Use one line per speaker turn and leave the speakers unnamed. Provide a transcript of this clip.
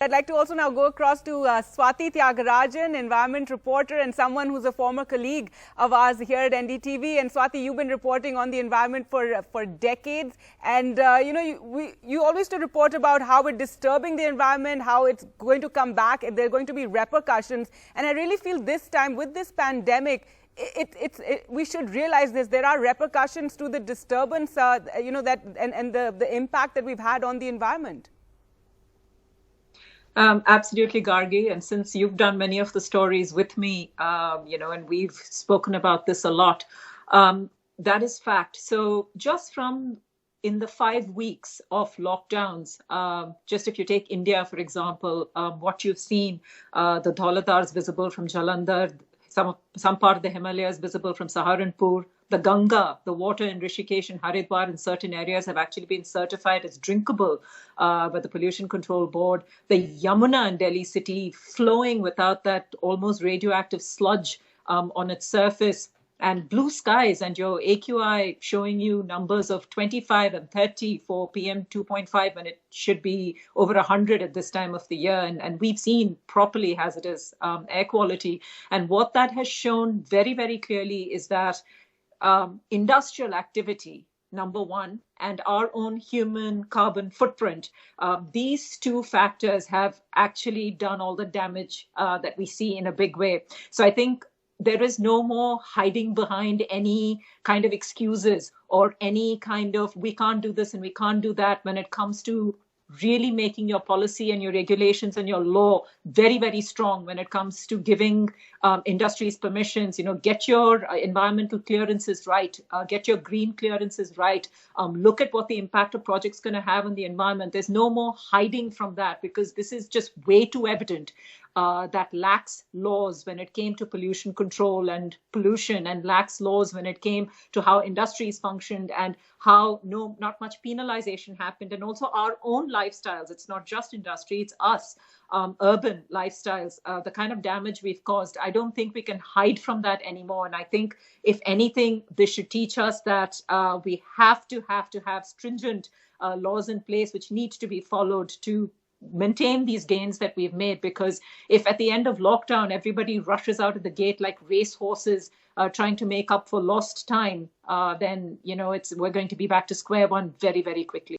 I'd like to also now go across to Swati Tyagarajan, environment reporter and someone who's a former colleague of ours here at NDTV. And Swati, you've been reporting on the environment for decades. And, you always to report about how it's disturbing the environment, how it's going to come back, and there are going to be repercussions. And I really feel this time with this pandemic, we should realize this. There are repercussions to the disturbance, and the impact that we've had on the environment.
Absolutely, Gargi. And since you've done many of the stories with me, and we've spoken about this a lot, that is fact. So just from in the 5 weeks of lockdowns, just if you take India, for example, what you've seen, the Dhauladars visible from Jalandhar, some part of the Himalayas visible from Saharanpur. The Ganga, the water in Rishikesh and Haridwar in certain areas have actually been certified as drinkable by the Pollution Control Board. The Yamuna in Delhi city flowing without that almost radioactive sludge on its surface, and blue skies, and your AQI showing you numbers of 25 and 30 for PM 2.5 when it should be over 100 at this time of the year. And we've seen properly hazardous air quality. And what that has shown very, very clearly is that industrial activity, number one, and our own human carbon footprint, these two factors have actually done all the damage that we see in a big way. So I think there is no more hiding behind any kind of excuses or any kind of we can't do this and we can't do that when it comes to really making your policy and your regulations and your law very, very strong when it comes to giving industries permissions, get your environmental clearances right, get your green clearances right, look at what the impact of projects going to have on the environment. There's no more hiding from that because this is just way too evident. That lax laws when it came to pollution control and pollution, and lax laws when it came to how industries functioned and how not much penalization happened, and also our own lifestyles. It's not just industry, it's us, urban lifestyles, the kind of damage we've caused. I don't think we can hide from that anymore. And I think, if anything, this should teach us that we have to have stringent laws in place which need to be followed to maintain these gains that we've made. Because if at the end of lockdown everybody rushes out of the gate like race horses trying to make up for lost time, then we're going to be back to square one very, very quickly.